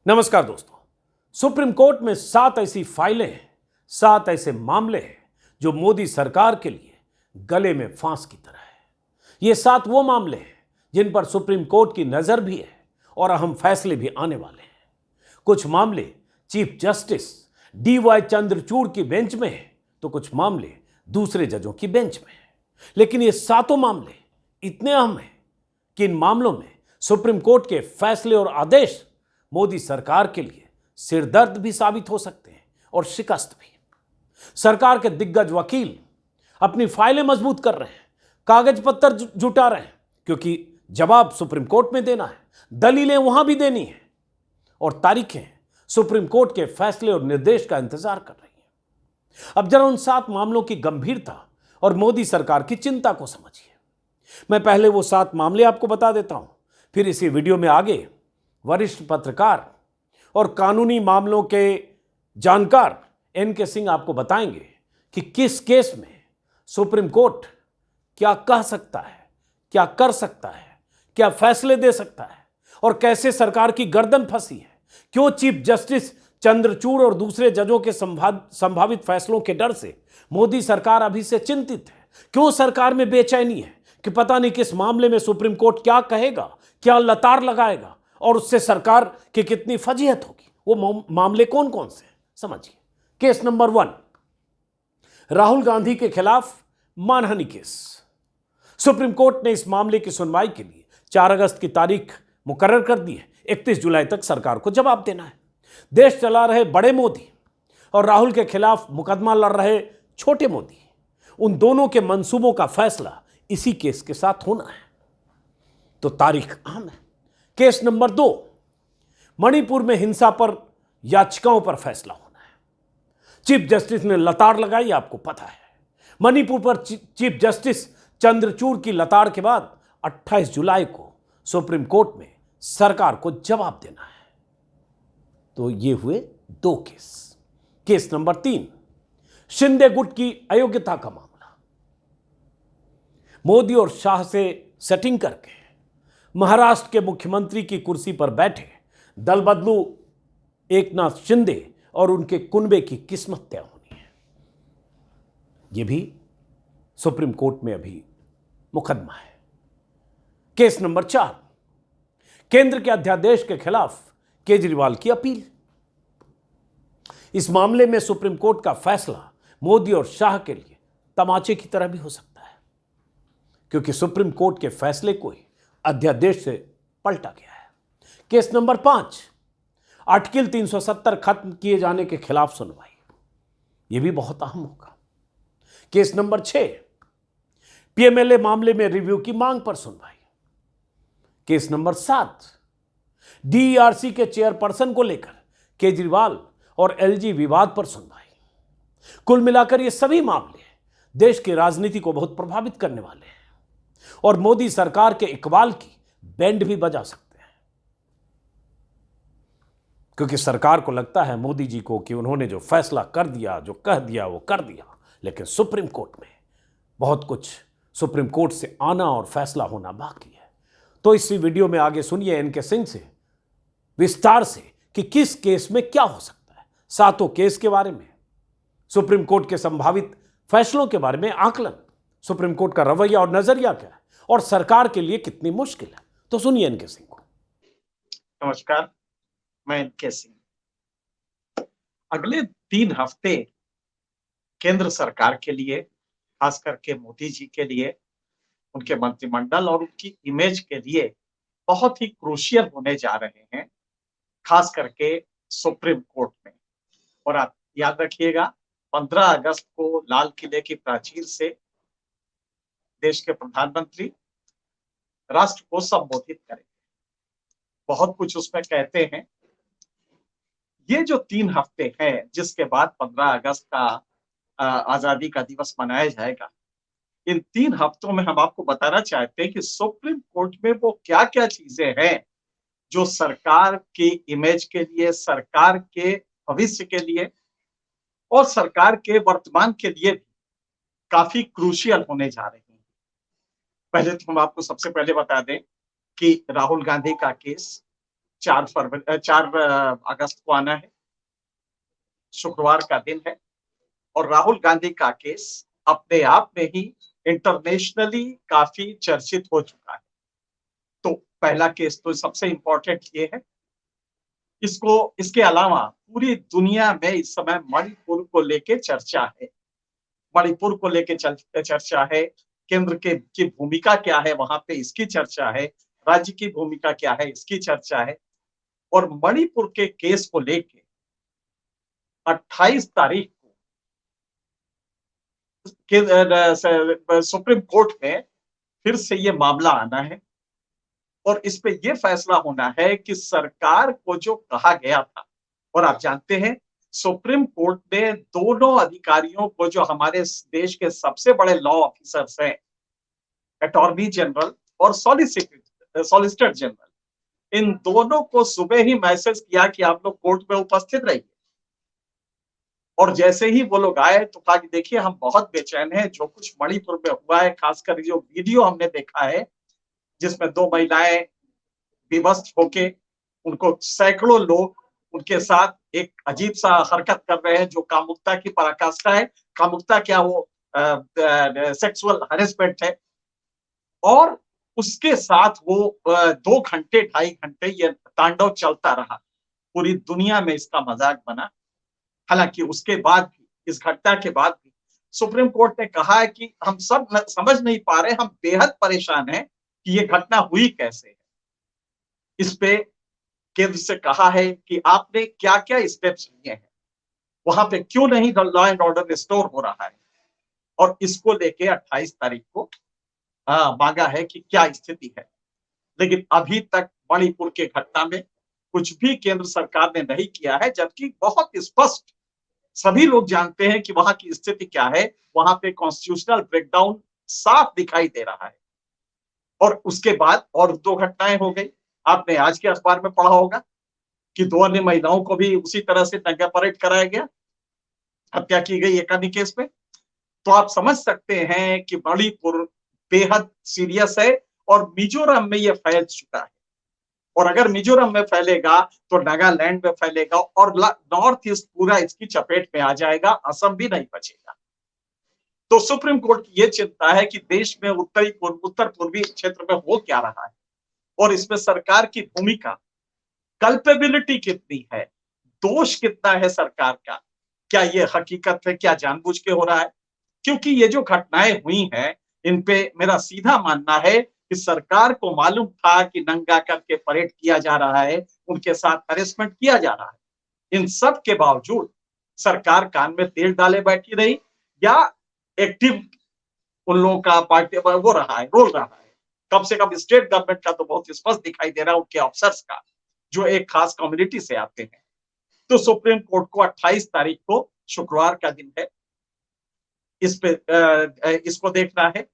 नमस्कार दोस्तों। Supreme court में 7 ऐसी फाइलें हैं, 7 ऐसे मामले हैं जो मोदी सरकार के लिए गले में फांस की तरह है। ये 7 वो मामले हैं जिन पर सुप्रीम कोर्ट की नजर भी है और अहम फैसले भी आने वाले हैं। कुछ मामले चीफ जस्टिस DY चंद्रचूड़ की बेंच में है तो कुछ मामले दूसरे जजों की बेंच में है। लेकिन ये सातों मामले इतने अहम हैं कि इन मामलों में सुप्रीम कोर्ट के फैसले और आदेश मोदी सरकार के लिए सिरदर्द भी साबित हो सकते हैं और शिकस्त भी। सरकार के दिग्गज वकील अपनी फाइलें मजबूत कर रहे हैं, कागज पत्तर जुटा रहे हैं, क्योंकि जवाब सुप्रीम कोर्ट में देना है, दलीलें वहां भी देनी है और तारीखें सुप्रीम कोर्ट के फैसले और निर्देश का इंतजार कर रही हैं। अब जरा उन 7 मामलों की गंभीरता और मोदी सरकार की चिंता को समझिए। मैं पहले वो 7 मामले आपको बता देता हूं, फिर इसी वीडियो में आगे वरिष्ठ पत्रकार और कानूनी मामलों के जानकार NK सिंह आपको बताएंगे कि किस केस में सुप्रीम कोर्ट क्या कह सकता है, क्या कर सकता है, क्या फैसले दे सकता है और कैसे सरकार की गर्दन फंसी है। क्यों चीफ जस्टिस चंद्रचूड़ और दूसरे जजों के संभावित फैसलों के डर से मोदी सरकार अभी से चिंतित है। क्यों सरकार में बेचैनी है कि पता नहीं किस मामले में सुप्रीम कोर्ट क्या कहेगा, क्या लतार लगाएगा और उससे सरकार की कितनी फजीहत होगी। वो मामले कौन कौन से हैं समझिए। केस नंबर 1, राहुल गांधी के खिलाफ मानहानि केस। सुप्रीम कोर्ट ने इस मामले की सुनवाई के लिए 4 अगस्त की तारीख मुकर्रर कर दी है। 31 जुलाई तक सरकार को जवाब देना है। देश चला रहे बड़े मोदी और राहुल के खिलाफ मुकदमा लड़ रहे छोटे मोदी, उन दोनों के मंसूबों का फैसला इसी केस के साथ होना है, तो तारीख अहम है। केस नंबर 2, मणिपुर में हिंसा पर याचिकाओं पर फैसला होना है। चीफ जस्टिस ने लताड़ लगाई, आपको पता है। मणिपुर पर चीफ जस्टिस चंद्रचूड़ की लताड़ के बाद 28 जुलाई को सुप्रीम कोर्ट में सरकार को जवाब देना है। तो ये हुए 2 केस। केस नंबर 3, शिंदे गुट की अयोग्यता का मामला। मोदी और शाह से सेटिंग करके महाराष्ट्र के मुख्यमंत्री की कुर्सी पर बैठे दल बदलू एकनाथ शिंदे और उनके कुनबे की किस्मत तय होनी है। यह भी सुप्रीम कोर्ट में अभी मुकदमा है। केस नंबर 4, केंद्र के अध्यादेश के खिलाफ केजरीवाल की अपील। इस मामले में सुप्रीम कोर्ट का फैसला मोदी और शाह के लिए तमाचे की तरह भी हो सकता है, क्योंकि सुप्रीम कोर्ट के फैसले को ही अध्यादेश से पलटा गया है। केस नंबर 5, आर्टिकल 370 खत्म किए जाने के खिलाफ सुनवाई। यह भी बहुत अहम होगा। केस नंबर 6, PMLA मामले में रिव्यू की मांग पर सुनवाई। केस नंबर 7, DERC के चेयरपर्सन को लेकर केजरीवाल और LG विवाद पर सुनवाई। कुल मिलाकर ये सभी मामले देश की राजनीति को बहुत प्रभावित करने वाले हैं और मोदी सरकार के इकबाल की बैंड भी बजा सकते हैं, क्योंकि सरकार को लगता है मोदी जी को कि उन्होंने जो फैसला कर दिया, जो कह दिया वो कर दिया। लेकिन सुप्रीम कोर्ट में बहुत कुछ सुप्रीम कोर्ट से आना और फैसला होना बाकी है। तो इसी वीडियो में आगे सुनिए NK सिंह से विस्तार से कि किस केस में क्या हो सकता है, 7 केस के बारे में, सुप्रीम कोर्ट के संभावित फैसलों के बारे में आकलन, सुप्रीम कोर्ट का रवैया और नजरिया क्या है और सरकार के लिए कितनी मुश्किल है। तो सुनिए NK सिंह को। नमस्कार, मैं NK सिंह। अगले 3 हफ्ते केंद्र सरकार के लिए, खास करके मोदी जी के लिए, उनके मंत्रिमंडल और उनकी इमेज के लिए बहुत ही क्रूशियल होने जा रहे हैं, खास करके सुप्रीम कोर्ट में। और आप याद रखिएगा, 15 अगस्त को लाल किले की प्राचीर से देश के प्रधानमंत्री राष्ट्र को संबोधित करेंगे। बहुत कुछ उसमें कहते हैं। ये जो 3 हफ्ते हैं, जिसके बाद 15 अगस्त का आजादी का दिवस मनाया जाएगा, इन 3 हफ्तों में हम आपको बताना चाहते हैं कि सुप्रीम कोर्ट में वो क्या क्या चीजें हैं जो सरकार की इमेज के लिए, सरकार के भविष्य के लिए और सरकार के वर्तमान के लिए भी काफी क्रूशियल होने जा रही हैं। पहले तो हम आपको सबसे पहले बता दें कि राहुल गांधी का केस 4 अगस्त को आना है, शुक्रवार का दिन है। और राहुल गांधी का केस अपने आप में ही इंटरनेशनली काफी चर्चित हो चुका है। तो पहला केस तो सबसे इंपॉर्टेंट ये है। इसके अलावा पूरी दुनिया में इस समय मणिपुर को लेके चर्चा है। मणिपुर को लेके चर्चा है। केंद्र की भूमिका क्या है वहां पे, इसकी चर्चा है। राज्य की भूमिका क्या है, इसकी चर्चा है। और मणिपुर के केस को लेके 28 तारीख को सुप्रीम कोर्ट में फिर से ये मामला आना है। और इस पे ये फैसला होना है कि सरकार को जो कहा गया था, और आप जानते हैं सुप्रीम कोर्ट ने दोनों अधिकारियों को, जो हमारे देश के सबसे बड़े लॉ ऑफिसर्स हैं, अटॉर्नी जनरल और सॉलिसिटर जनरल, इन दोनों को सुबह ही मैसेज किया कि आप लोग कोर्ट में उपस्थित रहिए। और जैसे ही वो लोग आए तो कहा कि देखिए हम बहुत बेचैन हैं, जो कुछ मणिपुर में हुआ है, खासकर जो वीडियो हमने देखा है जिसमें 2 महिलाएं विवश होके, उनको सैकड़ों लोग उनके साथ एक अजीब सा हरकत कर रहे हैं जो कामुकता की पराकाष्ठा है। कामुकता क्या, वो सेक्सुअल हरेसमेंट है। और उसके साथ वो 2 घंटे 2.5 घंटे ये तांडव चलता रहा। पूरी दुनिया में इसका मजाक बना। हालांकि उसके बाद भी, इस घटना के बाद भी सुप्रीम कोर्ट ने कहा है कि हम सब समझ नहीं पा रहे, हम बेहद परेशान हैं कि ये घटना हुई कैसे है। इस पे केंद्र से कहा है कि आपने क्या क्या स्टेप्स लिए हैं, वहां पे क्यों नहीं लॉ एंड ऑर्डर रिस्टोर हो रहा है। और इसको लेके 28 तारीख को मांगा है कि क्या स्थिति है। लेकिन अभी तक मणिपुर के घटना में कुछ भी केंद्र सरकार ने नहीं किया है, जबकि बहुत स्पष्ट सभी लोग जानते हैं कि वहां की स्थिति क्या है। वहां पे कॉन्स्टिट्यूशनल ब्रेकडाउन साफ दिखाई दे रहा है। और उसके बाद और 2 घटनाएं हो गई। आपने आज के अखबार में पढ़ा होगा कि 2 अन्य महिलाओं को भी उसी तरह से नंगा परेड कराया गया, हत्या की गई एक अन्य केस में। तो आप समझ सकते हैं कि मणिपुर बेहद सीरियस है और मिजोरम में यह फैल चुका है। और अगर मिजोरम में फैलेगा तो नागालैंड में फैलेगा और नॉर्थ ईस्ट पूरा इसकी चपेट में आ जाएगा, असम भी नहीं बचेगा। तो सुप्रीम कोर्ट की यह चिंता है कि देश में उत्तर पूर्वी क्षेत्र में हो क्या रहा है और इसमें सरकार की भूमिका, कल्पेबिलिटी कितनी है, दोष कितना है सरकार का, क्या ये हकीकत है, क्या जानबूझ के हो रहा है। क्योंकि ये जो घटनाएं हुई हैं, इन पे मेरा सीधा मानना है कि सरकार को मालूम था कि नंगा करके परेड किया जा रहा है, उनके साथ हरेसमेंट किया जा रहा है। इन सब के बावजूद सरकार कान में तेल डाले बैठी रही, या एक्टिव उन लोगों का पार्टी वो रहा है, रोल रहा है। कम से कम स्टेट गवर्नमेंट का तो बहुत स्पष्ट दिखाई दे रहा है, उनके अफसर्स का, जो एक खास कम्युनिटी से आते हैं। तो सुप्रीम कोर्ट को 28 तारीख को, शुक्रवार का दिन है, इस पे इसको देखना है।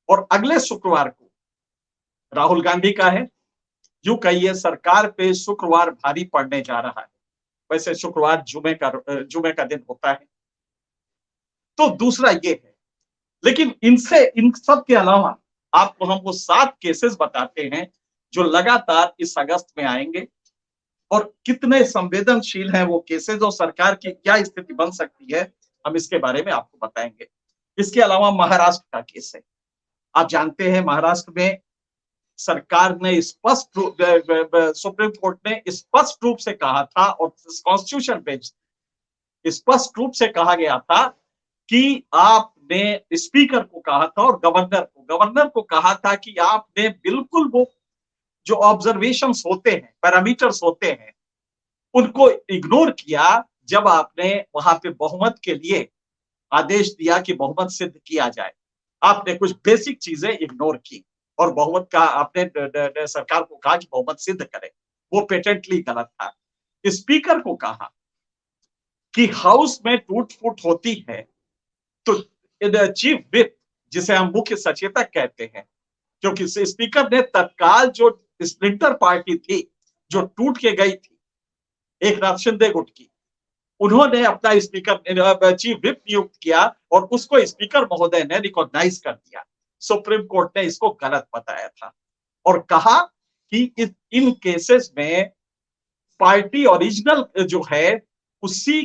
और अगले शुक्रवार को राहुल गांधी का है। यूं कहिए सरकार पे शुक्रवार भारी पड़ने जा रहा है। वैसे शुक्रवार जुमे का दिन होता है। तो दूसरा ये है। लेकिन इन सब के अलावा आपको हम वो 7 केसेस बताते हैं जो लगातार इस अगस्त में आएंगे, और कितने संवेदनशील हैं वो केसेस और सरकार की क्या स्थिति बन सकती है, हम इसके बारे में आपको बताएंगे। इसके अलावा महाराष्ट्र का केस है। आप जानते हैं महाराष्ट्र में सरकार ने सुप्रीम कोर्ट ने स्पष्ट रूप से कहा था, और कॉन्स्टिट्यूशन बेंच स्पष्ट रूप से कहा गया था कि आपने स्पीकर को कहा था और गवर्नर को कहा था कि आपने बिल्कुल वो जो ऑब्जर्वेशंस होते हैं, पैरामीटर्स होते हैं, उनको इग्नोर किया जब आपने वहां पे बहुमत के लिए आदेश दिया कि बहुमत सिद्ध किया जाए। आपने कुछ बेसिक चीजें इग्नोर की और बहुमत का आपने सरकार को कहा कि बहुमत सिद्ध करे, वो पेटेंटली गलत था। स्पीकर को कहा कि हाउस में टूट फूट होती है तो चीफ विप, जिसे हम मुख्य सचेतक कहते हैं, क्योंकि स्पीकर ने तत्काल जो स्प्लिंटर पार्टी थी जो टूट के गई थी, एक नाथ शिंदे गुट की, उन्होंने अपना स्पीकर चीफ विप नियुक्त किया और उसको स्पीकर महोदय ने रिकॉग्नाइज कर दिया। सुप्रीम कोर्ट ने इसको गलत बताया था और कहा कि इन केसेस में पार्टी ओरिजिनल जो है उसी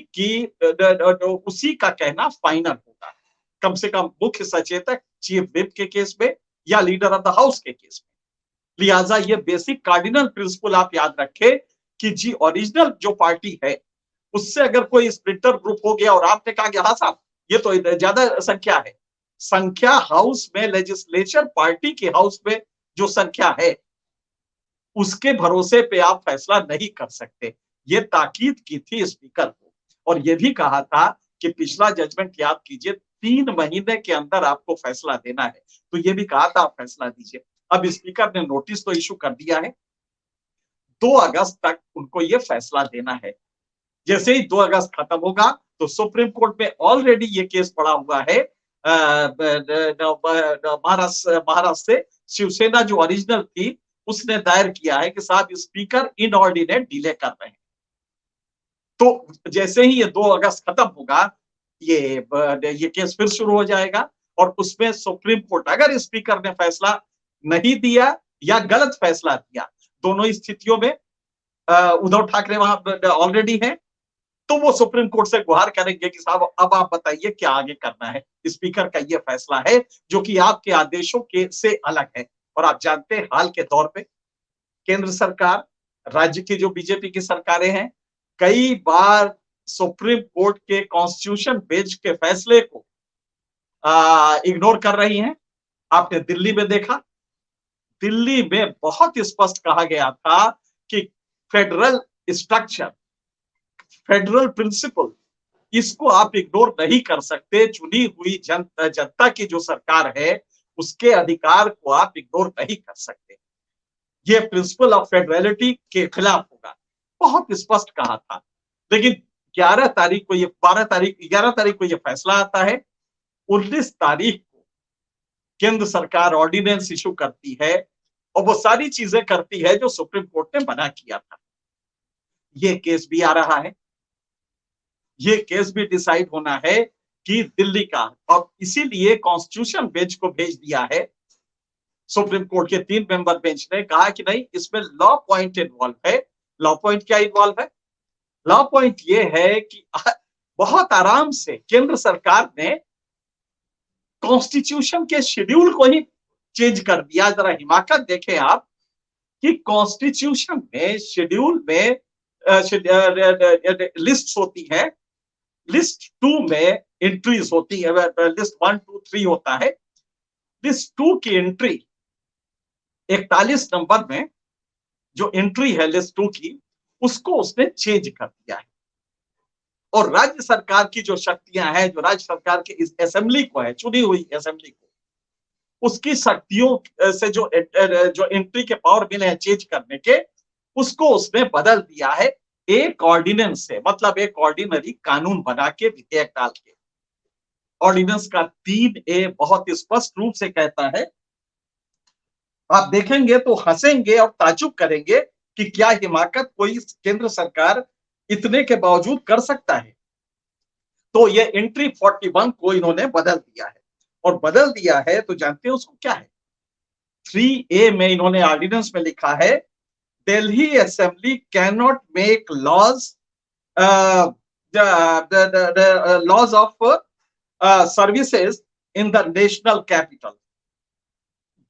का कहना फाइनल होगा, कम से कम मुख्य सचेतक चीफ विप के केस में या लीडर ऑफ द हाउस के केस में। लिहाजा ये बेसिक कार्डिनल प्रिंसिपल आप याद रखें कि जी ओरिजिनल जो पार्टी है उससे अगर कोई स्प्लिटर ग्रुप हो गया और आपने कहा कि हाँ साहब ये तो ज्यादा संख्या है, संख्या हाउस में लेजिस्लेचर पार्टी के हाउस में जो संख्या है उसके भरोसे पे आप फैसला नहीं कर सकते। ये ताकीद की थी स्पीकर को, और ये भी कहा था कि पिछला जजमेंट याद कीजिए 3 महीने के अंदर आपको फैसला देना है, तो ये भी कहा था आप फैसला दीजिए। अब स्पीकर ने नोटिस तो इशू कर दिया है, 2 अगस्त तक उनको ये फैसला देना है। जैसे ही 2 अगस्त खत्म होगा तो सुप्रीम कोर्ट में ऑलरेडी ये केस पड़ा हुआ है महाराष्ट्र से शिवसेना जो ओरिजिनल थी उसने दायर किया है कि साहब स्पीकर इनऑर्डिनेट डिले कर रहे हैं। तो जैसे ही ये 2 अगस्त खत्म होगा ये केस फिर शुरू हो जाएगा, और उसमें सुप्रीम कोर्ट अगर स्पीकर ने फैसला नहीं दिया या गलत फैसला दिया, दोनों स्थितियों में उद्धव ठाकरे वहां ऑलरेडी हैं, तो वो सुप्रीम कोर्ट से गुहार करेंगे कि साहब अब आप बताइए क्या आगे करना है। स्पीकर का ये फैसला है जो कि आपके आदेशों के से अलग है। और आप जानते हैं हाल के दौर पे केंद्र सरकार, राज्य की जो बीजेपी की सरकारें हैं, कई बार सुप्रीम कोर्ट के कॉन्स्टिट्यूशन बेंच के फैसले को इग्नोर कर रही हैं। आपने दिल्ली में देखा, दिल्ली में बहुत स्पष्ट कहा गया था कि फेडरल स्ट्रक्चर, फेडरल प्रिंसिपल, इसको आप इग्नोर नहीं कर सकते। चुनी हुई जनता की जो सरकार है उसके अधिकार को आप इग्नोर नहीं कर सकते। ये प्रिंसिपल ऑफ फेडरलिटी के खिलाफ होगा, बहुत स्पष्ट कहा था। लेकिन 11 तारीख को ये 11 तारीख को ये फैसला आता है। 19 तारीख को केंद्र सरकार ऑर्डिनेंस इशू करती है और वो सारी चीजें करती है जो सुप्रीम कोर्ट ने मना किया था। ये केस भी आ रहा है, ये केस भी डिसाइड होना है कि दिल्ली का, और इसीलिए कॉन्स्टिट्यूशन बेंच को भेज दिया है। सुप्रीम कोर्ट के 3 मेंबर बेंच ने कहा कि नहीं, इसमें लॉ पॉइंट इन्वॉल्व है। लॉ पॉइंट क्या इन्वॉल्व है? लॉ पॉइंट ये है कि बहुत आराम से केंद्र सरकार ने कॉन्स्टिट्यूशन के शेड्यूल को ही चेंज कर दिया। जरा हिमाकत देखें आप कि कॉन्स्टिट्यूशन में शेड्यूल में लिस्ट होती है, लिस्ट 2 में एंट्रीज होती है, लिस्ट 1 2 3 होता है। लिस्ट 2 की एंट्री 41 नंबर में जो एंट्री है लिस्ट 2 की, उसको उसने चेंज कर दिया है। और राज्य सरकार की जो शक्तियां हैं, जो राज्य सरकार के इस असेंबली को है, चुनी हुई असेंबली को, उसकी शक्तियों से जो एंट्री के पावर मिले हैं चेंज करने के, उसको उसने बदल दिया है एक ऑर्डिनेंस से, मतलब एक ऑर्डिनरी कानून बना के, विधेयक डाल के। ऑर्डिनेंस का 3A बहुत स्पष्ट रूप से कहता है, आप देखेंगे तो हंसेंगे और ताज्जुब करेंगे कि क्या हिमाकत कोई केंद्र सरकार इतने के बावजूद कर सकता है। तो ये एंट्री 41 को इन्होंने बदल दिया है, और बदल दिया है तो जानते हैं उसको क्या है? 3A में इन्होंने ऑर्डिनेंस में लिखा है, Delhi assembly can not make laws laws of services in the national capital.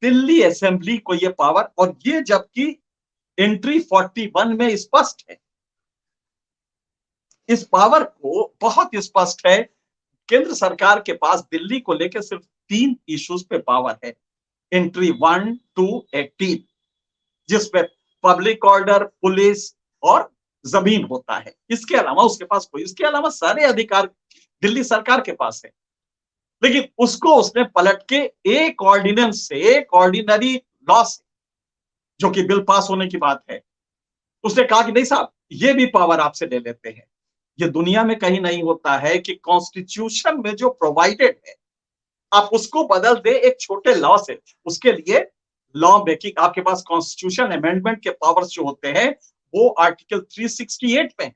Delhi assembly को ये पावर, और ये जबकि एंट्री 41 में स्पष्ट है, इस पावर को बहुत स्पष्ट है। केंद्र सरकार के पास दिल्ली को लेकर सिर्फ 3 इश्यूज पे पावर है, एंट्री 1 2 18, जिसमें पब्लिक ऑर्डर, पुलिस और जमीन होता है। इसके अलावा उसके पास कोई, इसके अलावा सारे अधिकार दिल्ली सरकार के पास है। लेकिन उसको उसने पलट के एक ऑर्डिनेंस से, एक ऑर्डिनरी लॉ से, जो कि बिल पास होने की बात है, उसने कहा कि नहीं साहब, ये भी पावर आपसे ले लेते हैं। ये दुनिया में कहीं नहीं होता है कि कॉन्स्टिट्यूशन में जो प्रोवाइडेड है आप उसको बदल दे एक छोटे लॉ से। उसके लिए लॉ मेकिंग, आपके पास कॉन्स्टिट्यूशन अमेंडमेंट के पावर्स जो होते हैं वो आर्टिकल 368 में है,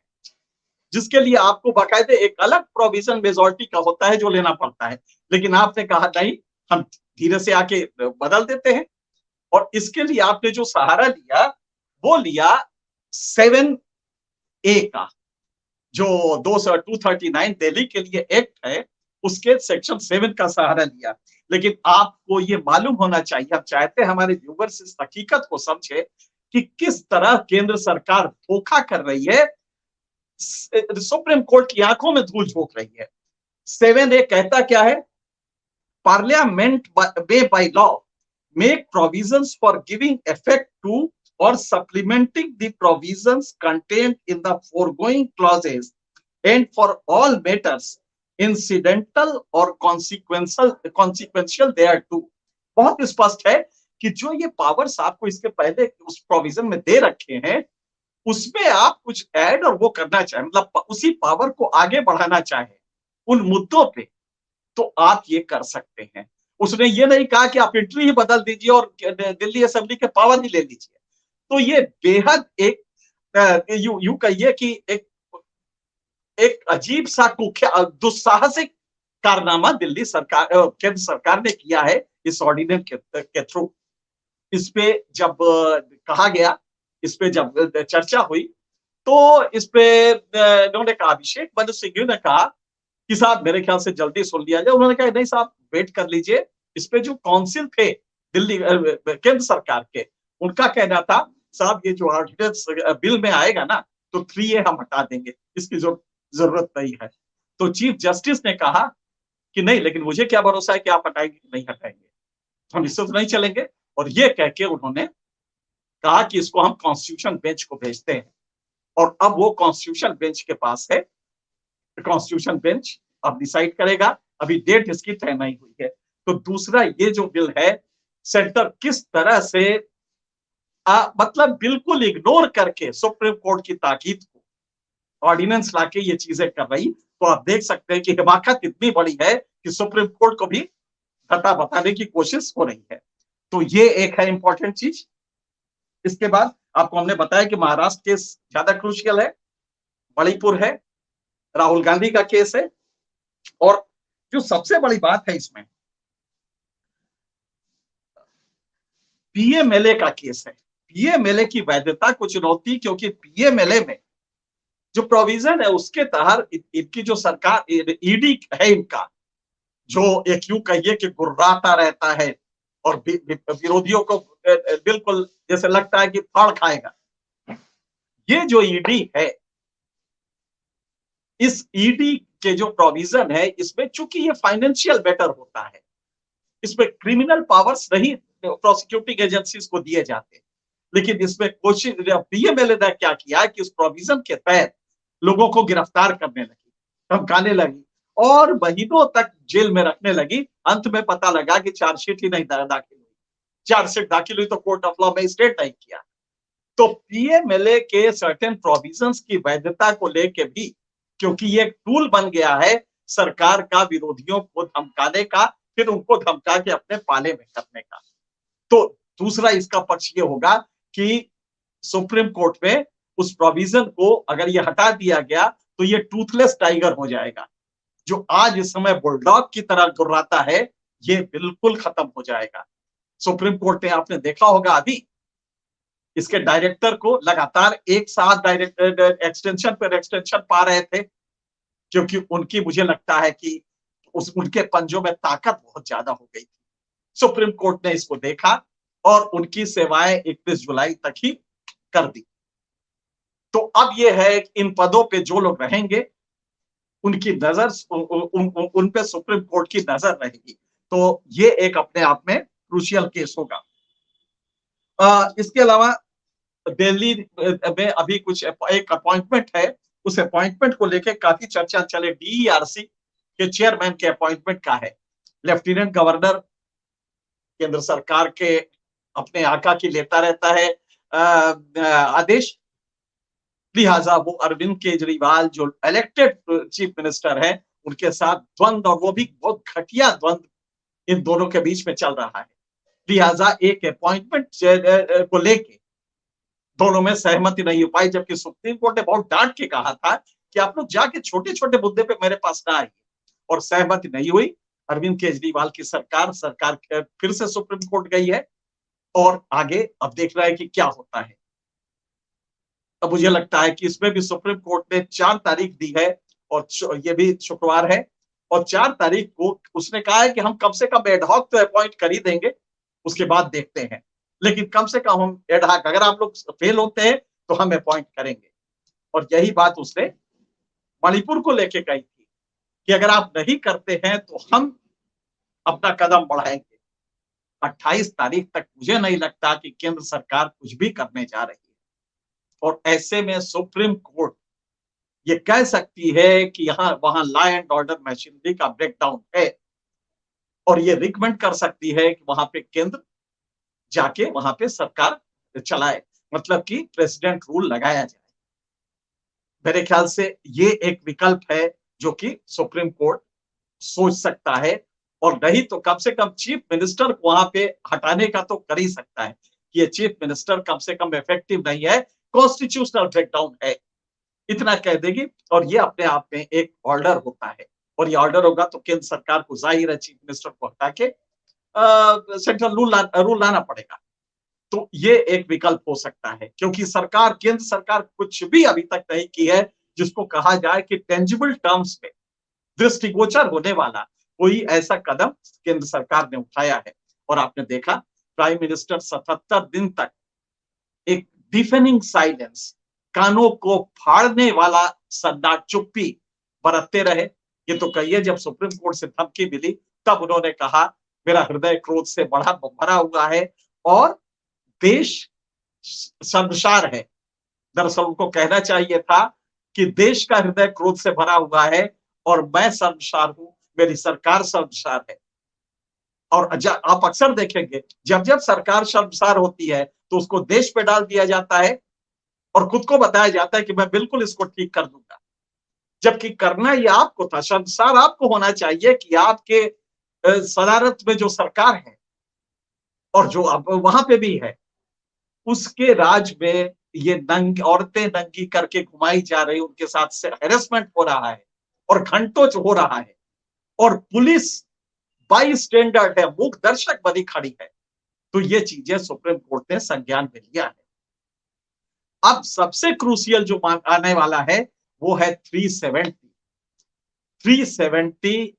जिसके लिए आपको बाकायदे एक अलग प्रोविजन मेजॉरिटी का होता है जो लेना पड़ता है। लेकिन आपने कहा नहीं, हम धीरे से आके बदल देते हैं। और इसके लिए आपने जो सहारा लिया वो लिया 7A का, जो 239 दिल्ली के लिए एक्ट है, उसके सेक्शन 7 का सहारा लिया। लेकिन आपको ये मालूम होना चाहिए, हम चाहते हैं हमारे व्यूवर्स इस हकीकत को समझे कि किस तरह केंद्र सरकार धोखा कर रही है, सुप्रीम कोर्ट की आंखों में धूल झोंक रही है। 7A कहता क्या है? Parliament may by law make provisions for giving effect to or supplementing the provisions contained in the foregoing clauses and for all matters incidental or consequential thereto। बहुत स्पष्ट है कि जो ये पावर्स आपको इसके पहले उस प्रोविजन में दे रखे हैं, उसमें आप कुछ ऐड और वो करना चाहे, मतलब उसी पावर को आगे बढ़ाना चाहे उन मुद्दों पे, तो आप ये कर सकते हैं। उसने ये नहीं कहा कि आप एंट्री ही बदल दीजिए और दिल्ली असेंबली के पावर ही ले लीजिए। तो ये बेहद एक यू कहिए कि एक अजीब सा दुस्साहसिक कारनामा दिल्ली सरकार, केंद्र सरकार ने किया है इस ऑर्डिनेंस के थ्रू। इस पे जब कहा गया, इस पे जब चर्चा हुई, तो इस पे इन्होंने कहा, अभिषेक मनु सिंघवी ने कहा कि साहब मेरे ख्याल से जल्दी सुन लिया जाए। उन्होंने कहा नहीं साहब वेट कर लीजिए। इस पे जो काउंसिल थे दिल्ली केंद्र सरकार के, उनका कहना था साहब ये जो ऑर्डिनेंस बिल में आएगा ना, तो 3A हम हटा देंगे, इसकी जरूरत नहीं है। तो चीफ जस्टिस ने कहा कि नहीं, लेकिन मुझे क्या भरोसा है कि आप हटाएंगे कि नहीं हटाएंगे, हम इससे तो नहीं चलेंगे। और ये कह के उन्होंने कहा कि इसको हम कॉन्स्टिट्यूशन बेंच को भेजते हैं, और अब वो कॉन्स्टिट्यूशन बेंच के पास है। कॉन्स्टिट्यूशन बेंच अब डिसाइड करेगा, अभी डेट इसकी तय नहीं हुई है। तो दूसरा ये जो बिल है, सेंटर किस तरह से मतलब बिल्कुल इग्नोर करके सुप्रीम कोर्ट की ताकीद को ऑर्डिनेंस लाके ये चीजें कर रही, तो आप देख सकते हैं कि हिमाकत इतनी बड़ी है कि सुप्रीम कोर्ट को भी खता बताने की कोशिश हो रही है। तो ये एक है इंपॉर्टेंट चीज। इसके बाद आपको हमने बताया कि महाराष्ट्र केस ज्यादा क्रूशियल है, मणिपुर है, राहुल गांधी का केस है, और जो सबसे बड़ी बात है इसमें पीएमएलए का केस है। पीएमएलए की वैधता को चुनौती, क्योंकि पीएमएलए में जो प्रोविजन है उसके तहत इनकी जो सरकार ईडी है, इनका जो एक यूं कहिए कि गुर्राता रहता है और विरोधियों को बिल्कुल जैसे लगता है कि फाड़ खाएगा। ये जो ईडी है, इस ईडी के जो प्रोविजन है, इसमें चूंकि ये फाइनेंशियल मैटर होता है, इसमें क्रिमिनल पावर्स नहीं प्रोसिक्यूटिंग एजेंसीज को दिए जाते, लेकिन इसमें कोशिश पीएमएलए ने क्या किया कि उस प्रोविजन के तहत लोगों को गिरफ्तार करने लगी, धमकाने लगी और महीनों तक जेल में रखने लगी। अंत में पता लगा कि चार्जशीट ही नहीं दाखिल हुई, चार्जशीट दाखिल हुई तो कोर्ट ऑफ लॉ में स्टेट नहीं किया। तो पीएमएलए के सर्टेन प्रोविजंस की वैधता को लेके भी, क्योंकि ये एक टूल बन गया है सरकार का विरोधियों को धमकाने का, फिर उनको धमका के अपने पाले में करने का। तो दूसरा इसका पक्ष ये होगा कि सुप्रीम कोर्ट में उस प्रोविजन को अगर ये हटा दिया गया तो ये टूथलेस टाइगर हो जाएगा। जो आज इस समय बुलडॉग की तरह गुर्राता है, ये बिल्कुल खत्म हो जाएगा। सुप्रीम कोर्ट ने, आपने देखा होगा अभी इसके डायरेक्टर को लगातार एक साथ एक्सटेंशन पर एक्सटेंशन पा रहे थे, क्योंकि उनकी, मुझे लगता है कि उनके पंजों में ताकत बहुत ज्यादा हो गई थी। सुप्रीम कोर्ट ने इसको देखा और उनकी सेवाएं 31 जुलाई तक ही कर दी। तो अब यह है कि इन पदों पे जो लोग रहेंगे उनकी नजर उन पे सुप्रीम कोर्ट की नजर रहेगी। तो ये एक अपने आप में क्रूशियल केस होगा। इसके अलावा दिल्ली में अभी कुछ एक अपॉइंटमेंट है, उस अपॉइंटमेंट को लेकर काफी चर्चा चले। डीईआरसी के चेयरमैन के अपॉइंटमेंट का है। लेफ्टिनेंट गवर्नर केंद्र सरकार के अपने आका की लेता रहता है आदेश, लिहाजा वो अरविंद केजरीवाल जो इलेक्टेड चीफ मिनिस्टर है उनके साथ द्वंद्व, और वो भी बहुत घटिया द्वंद्व इन दोनों के बीच में चल रहा है। लिहाजा एक अपॉइंटमेंट को लेके दोनों में सहमति नहीं हो पाई, जबकि सुप्रीम कोर्ट ने बहुत डांट के कहा था कि आप लोग जाके छोटे छोटे मुद्दे पे मेरे पास ना आइए, और सहमति नहीं हुई। अरविंद केजरीवाल की सरकार फिर से सुप्रीम कोर्ट गई है और आगे अब देख रहा है कि क्या होता है। अब मुझे लगता है कि इसमें भी सुप्रीम कोर्ट ने 4 तारीख दी है और ये भी शुक्रवार है, और 4 तारीख को उसने कहा है कि हम कम से कम एडहॉक तो अपॉइंट कर ही देंगे, उसके बाद देखते हैं, लेकिन कम से कम हम एडहॉक, अगर आप लोग फेल होते हैं तो हम अपॉइंट करेंगे। और यही बात उसने मणिपुर को लेके कही थी कि अगर आप नहीं करते हैं तो हम अपना कदम बढ़ाएंगे। 28 तारीख तक मुझे नहीं लगता कि केंद्र सरकार कुछ भी करने जा रही है, और ऐसे में सुप्रीम कोर्ट ये कह सकती है कि यहाँ वहां लॉ एंड ऑर्डर मशीनरी का ब्रेकडाउन है, और ये रिकमेंड कर सकती है कि वहां पे केंद्र जाके वहां पे सरकार चलाए, मतलब कि प्रेसिडेंट रूल लगाया जाए। मेरे ख्याल से ये एक विकल्प है जो कि सुप्रीम कोर्ट सोच सकता है, और नहीं तो कम से कम चीफ मिनिस्टर को वहां पे हटाने का तो कर ही सकता है कि ये चीफ मिनिस्टर कम से कम इफेक्टिव नहीं है, कॉन्स्टिट्यूशनल ब्रेकडाउन है, इतना कह देगी, और ये अपने आप में एक ऑर्डर होता है। और ये ऑर्डर होगा तो केंद्र सरकार को जाहिर है चीफ मिनिस्टर को हटा के सेंट्रल रूल लाना पड़ेगा। तो ये एक विकल्प हो सकता है, क्योंकि सरकार, केंद्र सरकार कुछ भी अभी तक नहीं की है जिसको कहा जाए कि टेंजिबल टर्म्स में दृष्टिगोचर होने वाला कोई ऐसा कदम केंद्र सरकार ने उठाया है। और आपने देखा प्राइम मिनिस्टर 77 दिन तक एक डिफेनिंग साइलेंस, कानों को फाड़ने वाला सन्नाटा, चुप्पी बरतते रहे। ये तो कहिए जब सुप्रीम कोर्ट से धमकी मिली तब उन्होंने कहा मेरा हृदय क्रोध से भरा हुआ है और देश शर्मसार है। दरअसल उनको कहना चाहिए था कि देश का हृदय क्रोध से भरा हुआ है और मैं शर्मसार हूं, मेरी सरकार शर्मसार है। और आप अक्सर देखेंगे जब जब सरकार शर्मसार होती है तो उसको देश पे डाल दिया जाता है और खुद को बताया जाता है कि मैं बिल्कुल इसको ठीक कर दूंगा, जबकि करना ये आपको था। शर्मसार आपको होना चाहिए कि आपके सदारत में जो सरकार है और जो अब वहां पे भी है, उसके राज में ये औरतें नंगी करके घुमाई जा रही, उनके साथ से हेरेसमेंट हो रहा है और घंटों हो रहा है, और पुलिस बाई स्टैंडर्ड है, मूक दर्शक बनी खड़ी है। तो ये चीजें सुप्रीम कोर्ट ने संज्ञान में लिया है। अब सबसे क्रूसियल जो आने वाला है वो है 370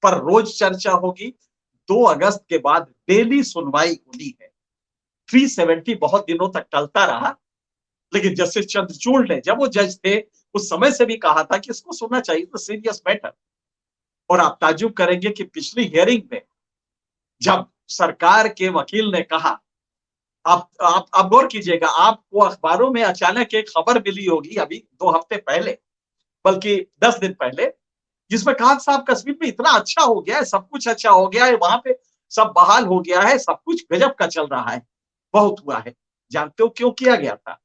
पर रोज चर्चा होगी। 2 अगस्त के बाद डेली सुनवाई होनी है। 370 बहुत दिनों तक टलता रहा, लेकिन जस्टिस चंद्रचूड़ ने, जब वो जज थे, उस समय से भी कहा था कि इसको सुनना चाहिए, तो सीरियस मैटर। और आप ताज्जुब करेंगे कि पिछली हियरिंग में जब सरकार के वकील ने कहा, आप गौर कीजिएगा, आपको अखबारों में अचानक एक खबर मिली होगी अभी 2 हफ्ते पहले, बल्कि 10 दिन पहले, जिसमें कहा साहब कश्मीर में इतना अच्छा हो गया है, सब कुछ अच्छा हो गया है, वहां पे सब बहाल हो गया है, सब कुछ गजब का चल रहा है, बहुत हुआ है। जानते हो क्यों किया गया था?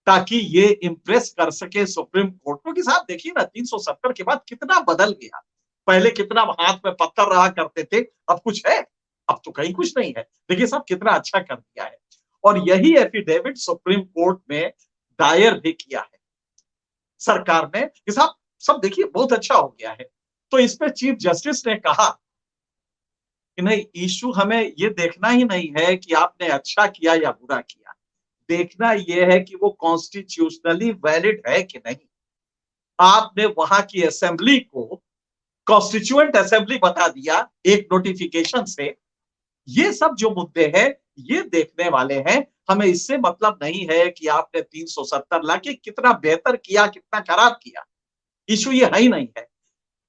ताकि ये इंप्रेस कर सके सुप्रीम कोर्ट को कि साहब देखिए ना, 370 के बाद कितना बदल गया। पहले कितना हाथ में पत्थर रहा करते थे, अब कुछ है? अब तो कहीं कुछ नहीं है। देखिए साहब कितना अच्छा कर दिया है। और यही एफिडेविट सुप्रीम कोर्ट में दायर भी किया है सरकार ने कि साहब सब देखिए बहुत अच्छा हो गया है। तो इसमें चीफ जस्टिस ने कहा कि नहीं, इशू हमें ये देखना ही नहीं है कि आपने अच्छा किया या बुरा किया, देखना यह है कि वो कॉन्स्टिट्यूशनली वैलिड है कि नहीं। आपने वहां की असेंबली को कॉन्स्टिट्यूएंट असेंबली बता दिया एक नोटिफिकेशन से। ये सब जो मुद्दे हैं ये देखने वाले हैं। हमें इससे मतलब नहीं है कि आपने 370 लाके कितना बेहतर किया कितना खराब किया, इशू ये है ही नहीं है।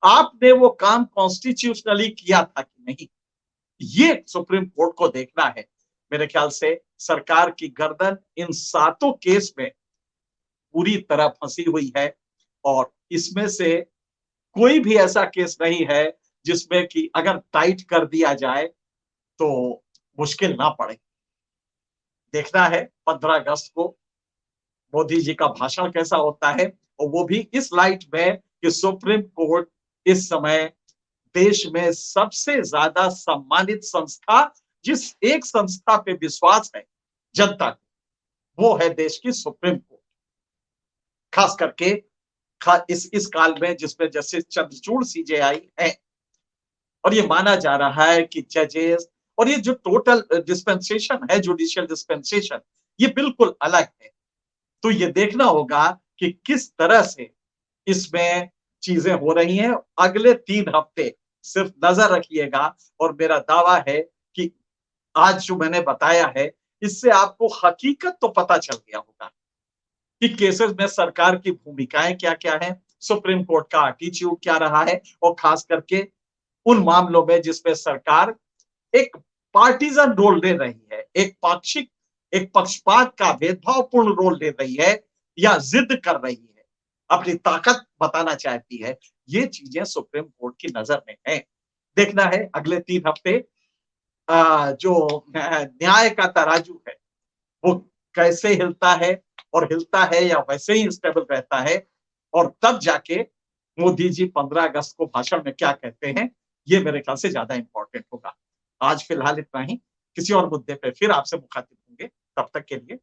आपने वो काम कॉन्स्टिट्यूशनली किया था कि नहीं, ये सुप्रीम कोर्ट को देखना है। मेरे ख्याल से सरकार की गर्दन इन 7 केस में पूरी तरह फंसी हुई है, और इसमें से कोई भी ऐसा केस नहीं है जिसमें कि अगर टाइट कर दिया जाए तो मुश्किल ना पड़े। देखना है 15 अगस्त को मोदी जी का भाषण कैसा होता है, और वो भी इस लाइट में कि सुप्रीम कोर्ट इस समय देश में सबसे ज्यादा सम्मानित संस्था, जिस एक संस्था पे विश्वास है जनता को, वो है देश की सुप्रीम कोर्ट। खास करके इस काल में जिसमें जस्टिस चंद्रचूड़ सीजेआई है, और ये माना जा रहा है कि जजेस और ये जो टोटल डिस्पेंसेशन है, जुडिशियल डिस्पेंसेशन, ये बिल्कुल अलग है। तो ये देखना होगा कि किस तरह से इसमें चीजें हो रही हैं। अगले 3 हफ्ते सिर्फ नजर रखिएगा, और मेरा दावा है कि आज जो मैंने बताया है, इससे आपको हकीकत तो पता चल गया होगा कि केसेस में सरकार की भूमिकाएं क्या क्या है, सुप्रीम कोर्ट का एटीट्यूड क्या रहा है, और खास करके उन मामलों में जिसमें सरकार एक पार्टीजन रोल ले रही है, एक पाक्षिक, एक पक्षपात का भेदभावपूर्ण रोल ले रही है, या जिद कर रही है, अपनी ताकत बताना चाहती है। ये चीजें सुप्रीम कोर्ट की नजर में है। देखना है अगले 3 हफ्ते जो न्याय का तराजू है वो कैसे हिलता है, और हिलता है या वैसे ही स्टेबल रहता है, और तब जाके मोदी जी 15 अगस्त को भाषण में क्या कहते हैं, ये मेरे ख्याल से ज्यादा इंपॉर्टेंट होगा। आज फिलहाल इतना ही, किसी और मुद्दे पे फिर आपसे मुखातिब होंगे। तब तक के लिए